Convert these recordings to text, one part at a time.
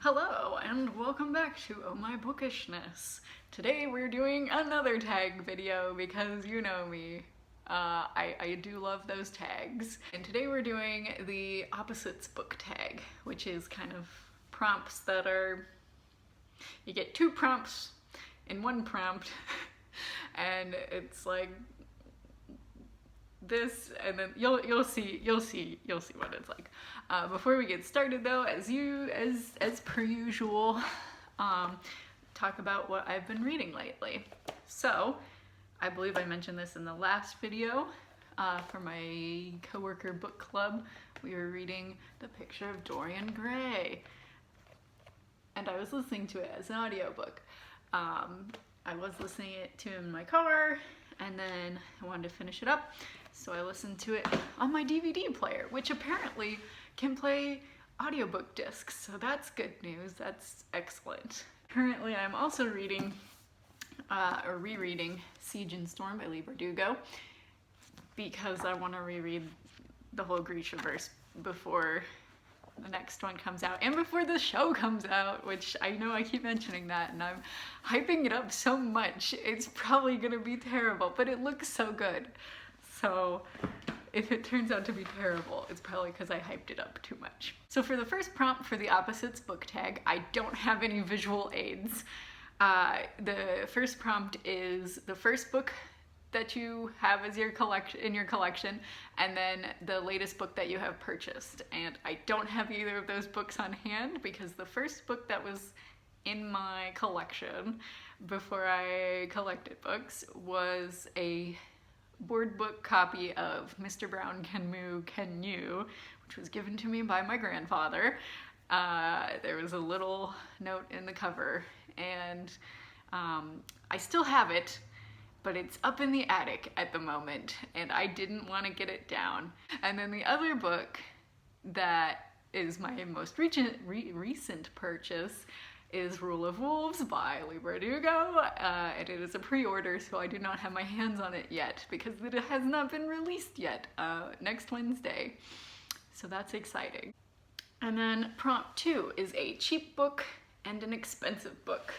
Hello and welcome back to Oh My Bookishness. Today we're doing another tag video because you know me. I do love those tags. And today we're doing the opposites book tag, which is kind of prompts that are, you get two prompts in one prompt and it's like this, and then you'll see what it's like. Before we get started though, as per usual, talk about what I've been reading lately. So I believe I mentioned this in the last video. For my coworker book club, we were reading The Picture of Dorian Gray, and I was listening to it as an audiobook. I was listening to it in my car, and then I wanted to finish it up, so I listened to it on my DVD player, which apparently can play audiobook discs, so that's good news. That's excellent. Currently I'm also reading or rereading Siege and Storm by Leigh Bardugo because I want to reread the whole Grishaverse before the next one comes out and before the show comes out, which I know I keep mentioning that and I'm hyping it up so much. It's probably gonna be terrible, but it looks so good. So if it turns out to be terrible, it's probably because I hyped it up too much. So for the first prompt for the opposites book tag, I don't have any visual aids. The first prompt is the first book that you have as in your collection, and then the latest book that you have purchased. And I don't have either of those books on hand because the first book that was in my collection before I collected books was a board book copy of Mr. Brown Can Moo Can You, which was given to me by my grandfather. There was a little note in the cover, and I still have it, but it's up in the attic at the moment, and I didn't want to get it down. And then the other book that is my most recent purchase is Rule of Wolves by Leigh Bardugo, and it is a pre-order, so I do not have my hands on it yet because it has not been released yet, next Wednesday. So that's exciting. And then prompt 2 is a cheap book and an expensive book.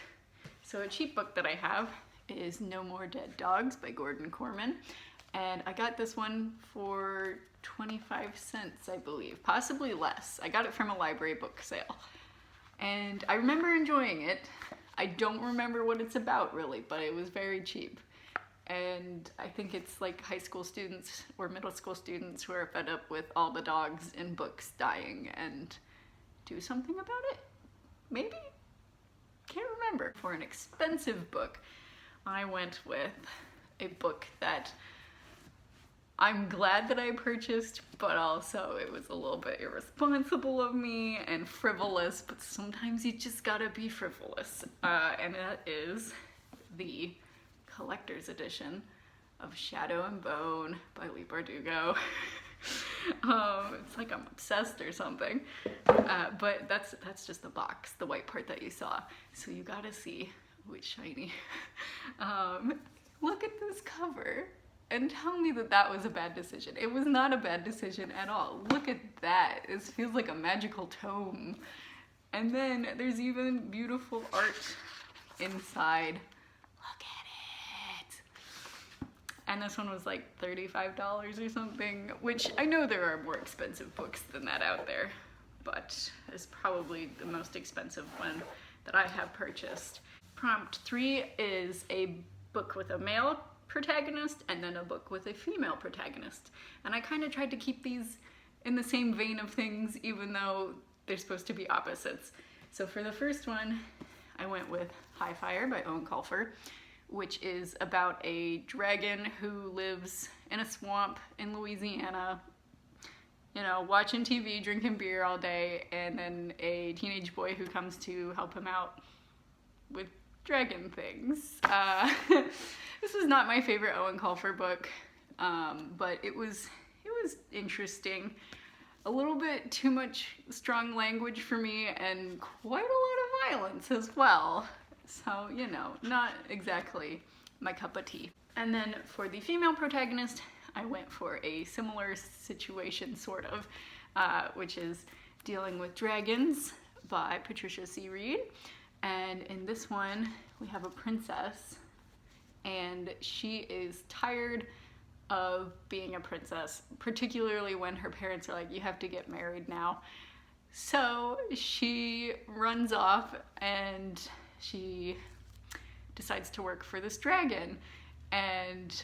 So a cheap book that I have is No More Dead Dogs by Gordon Corman, and I got this one for 25 cents, I believe, possibly less. I got it from a library book sale, and I remember enjoying it. I don't remember what it's about really, but it was very cheap, and I think it's like high school students or middle school students who are fed up with all the dogs in books dying and do something about it, maybe? Can't remember. For an expensive book, I went with a book that I'm glad that I purchased, but also it was a little bit irresponsible of me and frivolous, but sometimes you just gotta be frivolous. And that is the collector's edition of Shadow and Bone by Leigh Bardugo. It's like I'm obsessed or something, but that's just the box, the white part that you saw. So you gotta see. Ooh, it's shiny. Look at this cover and tell me that that was a bad decision. It was not a bad decision at all. Look at that. It feels like a magical tome. And then there's even beautiful art inside. Look at it. And this one was like $35 or something, which I know there are more expensive books than that out there, but it's probably the most expensive one that I have purchased. Prompt 3 is a book with a male protagonist and then a book with a female protagonist. And I kind of tried to keep these in the same vein of things, even though they're supposed to be opposites. So for the first one, I went with High Fire by Owen Colfer, which is about a dragon who lives in a swamp in Louisiana, you know, watching TV, drinking beer all day, and then a teenage boy who comes to help him out with dragon things. This was not my favorite Owen Colfer book, but it was interesting. A little bit too much strong language for me and quite a lot of violence as well. So, you know, not exactly my cup of tea. And then for the female protagonist, I went for a similar situation, sort of, which is dealing with dragons, by Patricia C. Reed. And in this one, we have a princess, and she is tired of being a princess, particularly when her parents are like, you have to get married now. So she runs off and she decides to work for this dragon and,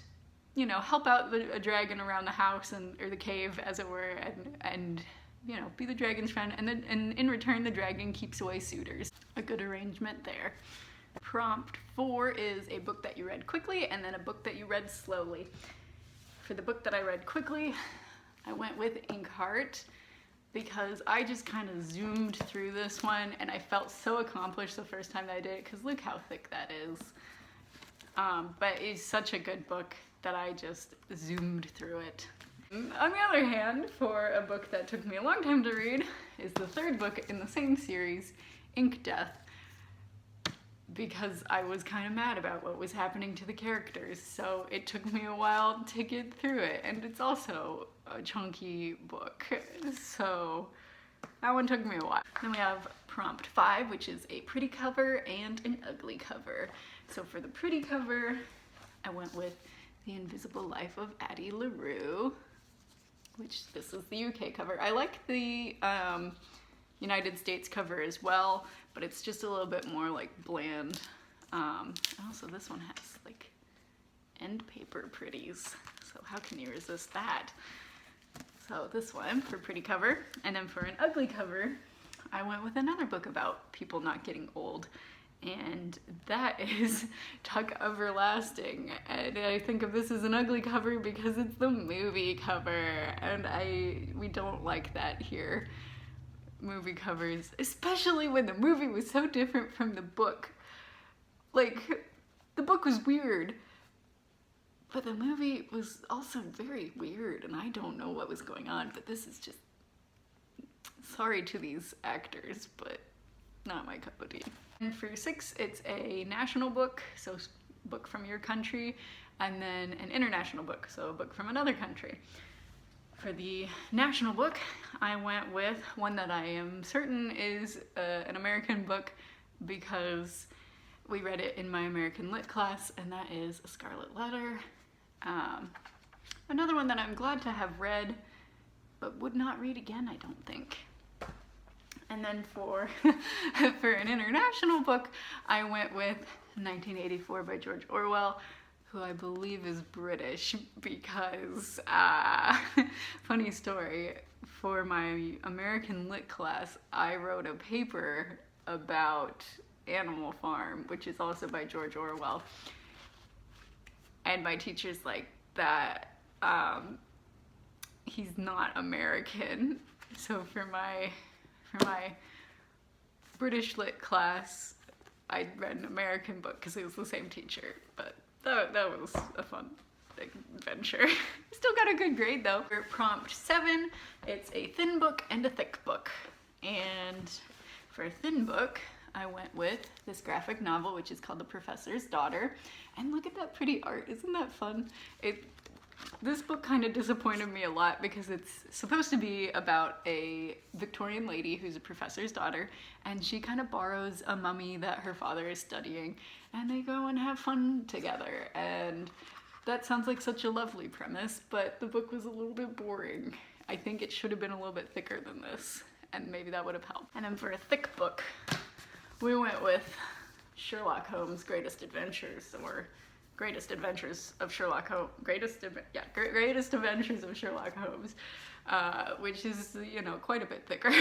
you know, help out a dragon around the house or the cave, as it were, and you know, be the dragon's friend, and in return the dragon keeps away suitors. A good arrangement there. Prompt 4 is a book that you read quickly and then a book that you read slowly. For the book that I read quickly, I went with Inkheart because I just kind of zoomed through this one and I felt so accomplished the first time that I did it, because look how thick that is. But it's such a good book that I just zoomed through it. On the other hand, for a book that took me a long time to read, is the third book in the same series, Ink Death, because I was kind of mad about what was happening to the characters, so it took me a while to get through it, and it's also a chunky book, so that one took me a while. Then we have Prompt 5, which is a pretty cover and an ugly cover. So for the pretty cover, I went with The Invisible Life of Addie LaRue, which this is the UK cover. I like the United States cover as well, but it's just a little bit more like bland. Also, this one has like end paper pretties, so how can you resist that? So this one for pretty cover, and then for an ugly cover, I went with another book about people not getting old, and that is Tuck Everlasting. And I think of this as an ugly cover because it's the movie cover, and we don't like that here. Movie covers, especially when the movie was so different from the book. Like, the book was weird, but the movie was also very weird, and I don't know what was going on, but this is just, sorry to these actors, but not my cup of tea. And for 6, it's a national book, so book from your country, and then an international book, so a book from another country. For the national book, I went with one that I am certain is an American book because we read it in my American Lit class, and that is Scarlet Letter. Another one that I'm glad to have read, but would not read again, I don't think. And then for an international book, I went with 1984 by George Orwell, who I believe is British, because, funny story, for my American Lit class, I wrote a paper about Animal Farm, which is also by George Orwell. And my teacher's like, that, he's not American. So for my British Lit class, I read an American book because it was the same teacher, but that was a fun adventure. Still got a good grade though. For Prompt 7, it's a thin book and a thick book. And for a thin book, I went with this graphic novel, which is called The Professor's Daughter. And look at that pretty art, isn't that fun? This book kind of disappointed me a lot because it's supposed to be about a Victorian lady who's a professor's daughter, and she kind of borrows a mummy that her father is studying, and they go and have fun together. And that sounds like such a lovely premise, but the book was a little bit boring. I think it should have been a little bit thicker than this, and maybe that would have helped. And then for a thick book, we went with Sherlock Holmes' Greatest Adventures, or Greatest Adventures of Sherlock Holmes, Greatest Adventures of Sherlock Holmes, which is, you know, quite a bit thicker.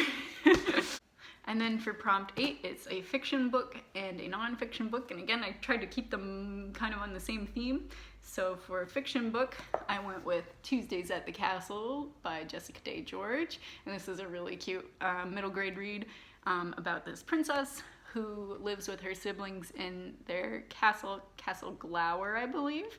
And then for Prompt 8, it's a fiction book and a non-fiction book, and again, I tried to keep them kind of on the same theme. So for a fiction book, I went with Tuesdays at the Castle by Jessica Day George, and this is a really cute middle grade read about this princess who lives with her siblings in their Castle Glower, I believe,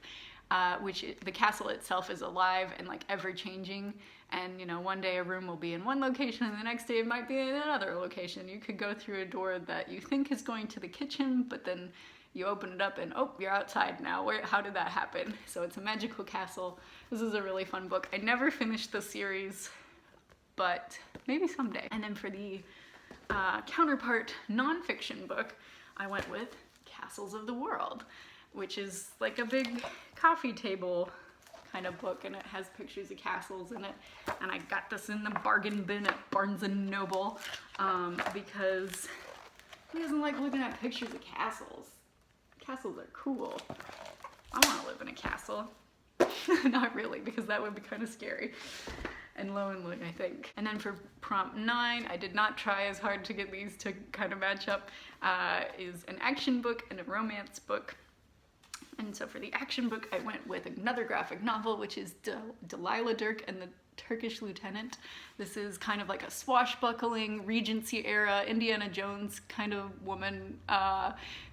which the castle itself is alive and like ever changing. And you know, one day a room will be in one location and the next day it might be in another location. You could go through a door that you think is going to the kitchen, but then you open it up and oh, you're outside now. How did that happen? So it's a magical castle. This is a really fun book. I never finished the series, but maybe someday. And then for the counterpart nonfiction book, I went with Castles of the World, which is like a big coffee table kind of book, and it has pictures of castles in it. And I got this in the bargain bin at Barnes & Noble because who doesn't like looking at pictures of castles? Castles are cool. I want to live in a castle. Not really, because that would be kind of scary and lonely, I think. And then for prompt 9, I did not try as hard to get these to kind of match up, is an action book and a romance book. And so for the action book, I went with another graphic novel, which is Delilah, Dirk, and the Turkish Lieutenant. This is kind of like a swashbuckling, Regency era, Indiana Jones kind of woman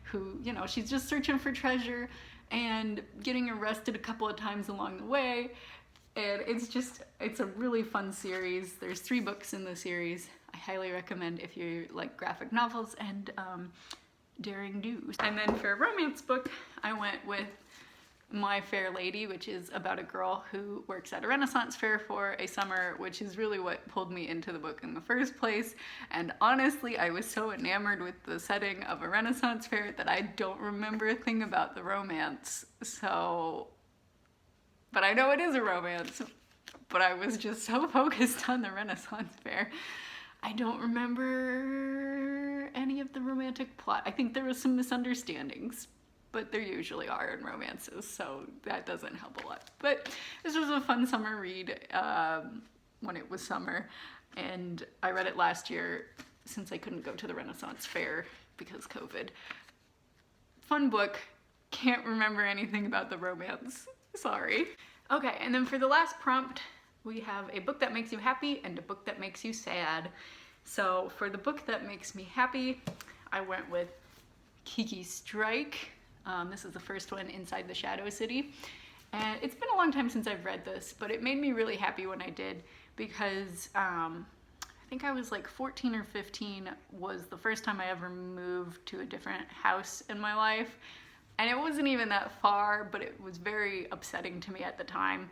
who, you know, she's just searching for treasure and getting arrested a couple of times along the way. And it's a really fun series. There's 3 books in the series. I highly recommend if you like graphic novels and daring do's. And then for a romance book, I went with My Fair Lady, which is about a girl who works at a Renaissance fair for a summer, which is really what pulled me into the book in the first place. And honestly, I was so enamored with the setting of a Renaissance fair that I don't remember a thing about the romance. But I know it is a romance, but I was just so focused on the Renaissance fair. I don't remember any of the romantic plot. I think there was some misunderstandings, but there usually are in romances, so that doesn't help a lot. But this was a fun summer read when it was summer, and I read it last year since I couldn't go to the Renaissance fair because COVID. Fun book, can't remember anything about the romance, sorry. Okay, and then for the last prompt, we have a book that makes you happy and a book that makes you sad. So for the book that makes me happy, I went with Kiki Strike. This is the first one, Inside the Shadow City. And it's been a long time since I've read this, but it made me really happy when I did because I think I was like 14 or 15 was the first time I ever moved to a different house in my life. And it wasn't even that far, but it was very upsetting to me at the time.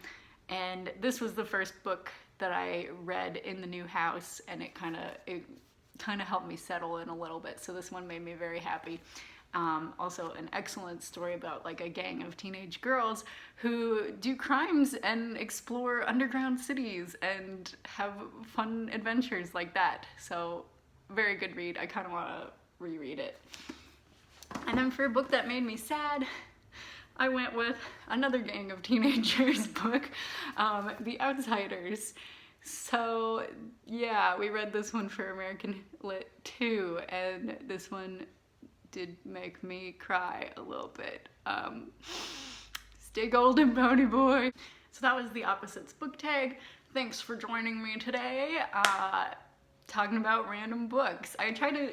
And this was the first book that I read in the new house, and it kind of helped me settle in a little bit. So this one made me very happy. Also an excellent story about like a gang of teenage girls who do crimes and explore underground cities and have fun adventures like that. So very good read. I kind of want to reread it. And then for a book that made me sad, I went with another gang of teenagers book, The Outsiders. So yeah, we read this one for American Lit 2, and this one did make me cry a little bit. Stay golden, Pony Boy. So that was the Opposites book tag. Thanks for joining me today. Talking about random books. I try to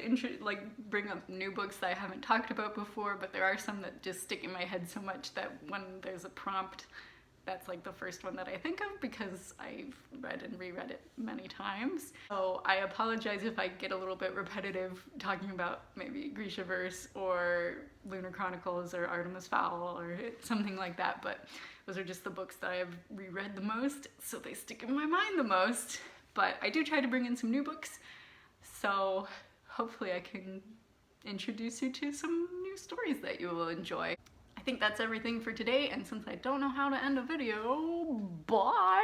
bring up new books that I haven't talked about before, but there are some that just stick in my head so much that when there's a prompt, that's like the first one that I think of because I've read and reread it many times. So I apologize if I get a little bit repetitive talking about maybe Grishaverse or Lunar Chronicles or Artemis Fowl or something like that, but those are just the books that I've reread the most, so they stick in my mind the most. But I do try to bring in some new books, so hopefully I can introduce you to some new stories that you will enjoy. I think that's everything for today, and since I don't know how to end a video, bye!